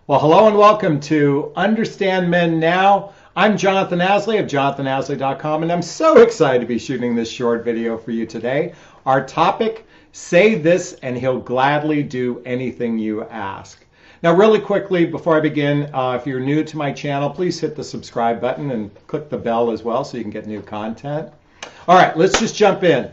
Well, hello and welcome to Understand Men Now. I'm Jonathan Aslay of jonathanAslay.com, and I'm so excited to be shooting this short video for you today. Our topic, say this and he'll gladly do anything you ask. Now, really quickly, before I begin, if you're new to my channel, please hit the subscribe button and click the bell as well so you can get new content. All right, let's just jump in.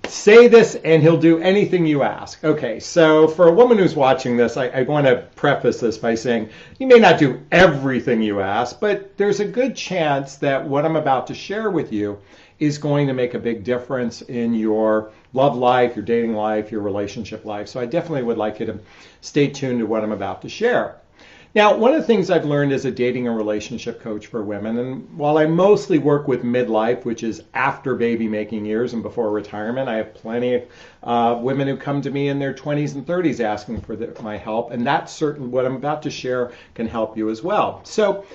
Say this and he'll do anything you ask. Okay, so for a woman who's watching this, I want to preface this by saying you may not do everything you ask, but there's a good chance that what I'm about to share with you is going to make a big difference in your love life, your dating life, your relationship life. So I definitely would like you to stay tuned to what I'm about to share. Now, one of the things I've learned as a dating and relationship coach for women, and while I mostly work with midlife, which is after baby making years and before retirement, I have plenty of women who come to me in their 20s and 30s asking for my help, and that's certainly what I'm about to share can help you as well. So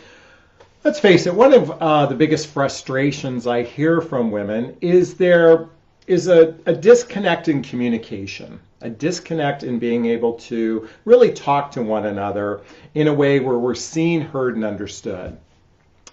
let's face it, one of the biggest frustrations I hear from women is there is a disconnect in communication, a disconnect in being able to really talk to one another in a way where we're seen, heard, and understood.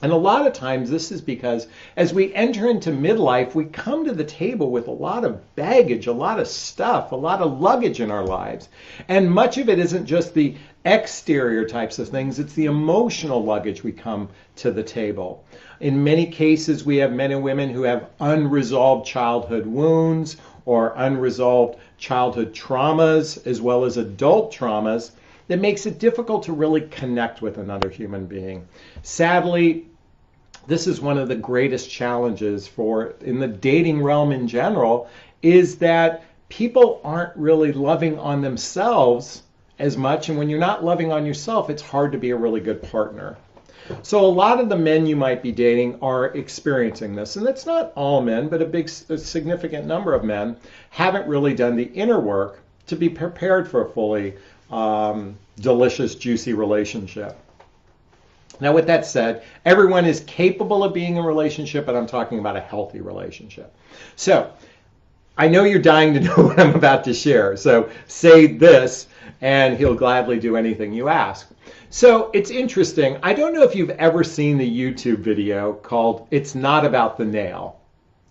And a lot of times this is because as we enter into midlife, we come to the table with a lot of baggage, a lot of stuff, a lot of luggage in our lives. And much of it isn't just the exterior types of things, it's the emotional luggage we come to the table. In many cases, we have men and women who have unresolved childhood wounds or unresolved childhood traumas, as well as adult traumas, that makes it difficult to really connect with another human being. Sadly, this is one of the greatest challenges in the dating realm in general, is that people aren't really loving on themselves as much. And when you're not loving on yourself, it's hard to be a really good partner. So a lot of the men you might be dating are experiencing this. And it's not all men, but a significant number of men haven't really done the inner work to be prepared for a fully delicious, juicy relationship. Now, with that said, everyone is capable of being in a relationship, but I'm talking about a healthy relationship. So I know you're dying to know what I'm about to share. So say this, and he'll gladly do anything you ask. So it's interesting. I don't know if you've ever seen the YouTube video called It's Not About the Nail.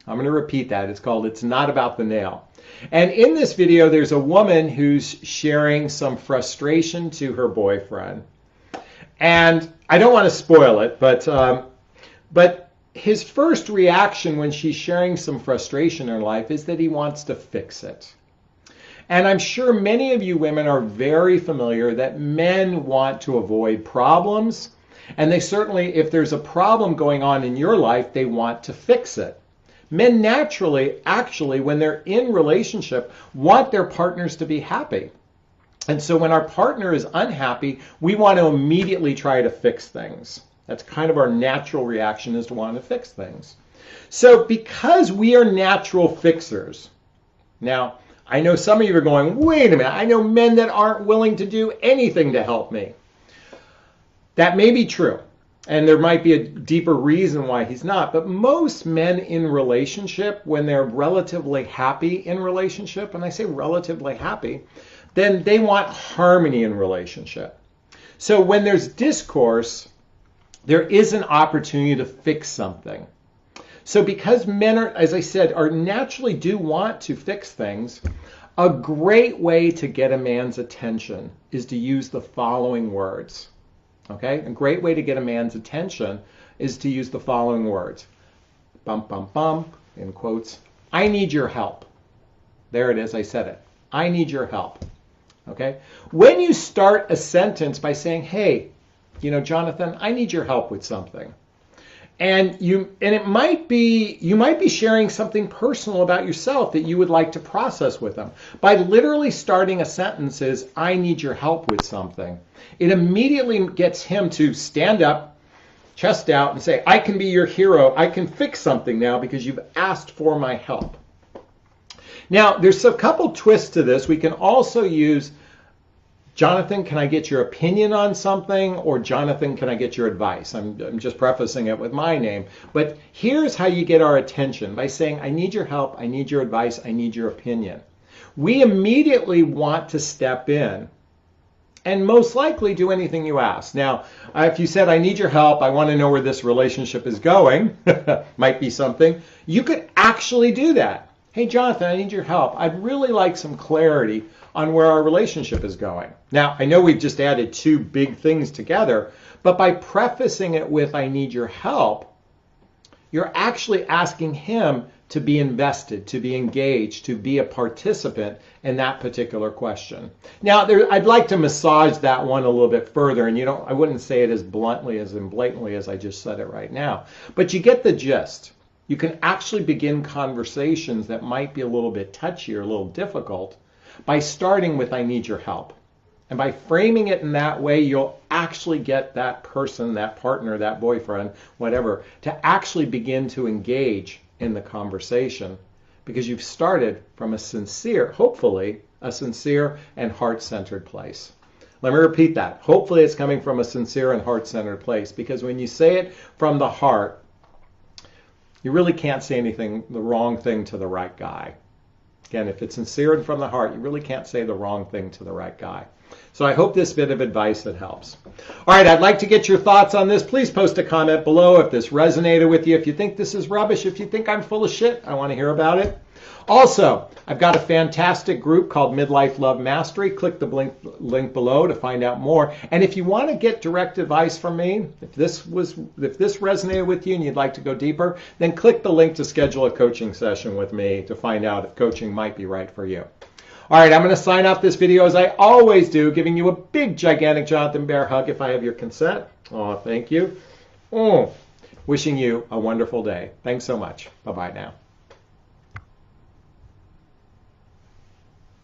I'm going to repeat that. It's called It's Not About the Nail. And in this video, there's a woman who's sharing some frustration to her boyfriend. And I don't want to spoil it, but his first reaction when she's sharing some frustration in her life is that he wants to fix it. And I'm sure many of you women are very familiar that men want to avoid problems. And they certainly, if there's a problem going on in your life, they want to fix it. Men naturally, actually, when they're in relationship, want their partners to be happy. And so when our partner is unhappy, we want to immediately try to fix things. That's kind of our natural reaction, is to want to fix things. So because we are natural fixers, now, I know some of you are going, wait a minute, I know men that aren't willing to do anything to help me. That may be true. And there might be a deeper reason why he's not. But most men in relationship, when they're relatively happy in relationship, and I say relatively happy, then they want harmony in relationship. So when there's discourse, there is an opportunity to fix something. So because men are, as I said, naturally do want to fix things, a great way to get a man's attention is to use the following words. Okay? A great way to get a man's attention is to use the following words. Bum, bum, bum, in quotes. I need your help. There it is, I said it. I need your help. Okay? When you start a sentence by saying, hey, Jonathan, I need your help with something. And it might be, you might be sharing something personal about yourself that you would like to process with them. By literally starting a sentence as, I need your help with something, it immediately gets him to stand up, chest out, and say, I can be your hero. I can fix something now because you've asked for my help. Now, there's a couple twists to this. We can also use, Jonathan, can I get your opinion on something? Or Jonathan, can I get your advice? I'm just prefacing it with my name. But here's how you get our attention, by saying, I need your help, I need your advice, I need your opinion. We immediately want to step in and most likely do anything you ask. Now, if you said, I need your help, I want to know where this relationship is going, might be something, you could actually do that. Hey, Jonathan, I need your help. I'd really like some clarity on where our relationship is going. Now, I know we've just added two big things together, but by prefacing it with, I need your help, you're actually asking him to be invested, to be engaged, to be a participant in that particular question. Now, I'd like to massage that one a little bit further, and I wouldn't say it as bluntly as and blatantly as I just said it right now, but you get the gist. You can actually begin conversations that might be a little bit touchy or a little difficult by starting with, I need your help. And by framing it in that way, you'll actually get that person, that partner, that boyfriend, whatever, to actually begin to engage in the conversation, because you've started from a sincere, hopefully, a sincere and heart-centered place. Let me repeat that. Hopefully it's coming from a sincere and heart-centered place, because when you say it from the heart, you really can't say anything, the wrong thing to the right guy. Again, if it's sincere and from the heart, you really can't say the wrong thing to the right guy. So I hope this bit of advice that helps. All right, I'd like to get your thoughts on this. Please post a comment below if this resonated with you. If you think this is rubbish, if you think I'm full of shit, I want to hear about it. Also, I've got a fantastic group called Midlife Love Mastery. Click the link below to find out more. And if you want to get direct advice from me, if this resonated with you and you'd like to go deeper, then click the link to schedule a coaching session with me to find out if coaching might be right for you. All right, I'm going to sign off this video as I always do, giving you a big, gigantic Jonathan Bear hug if I have your consent. Oh, thank you. Wishing you a wonderful day. Thanks so much. Bye-bye now.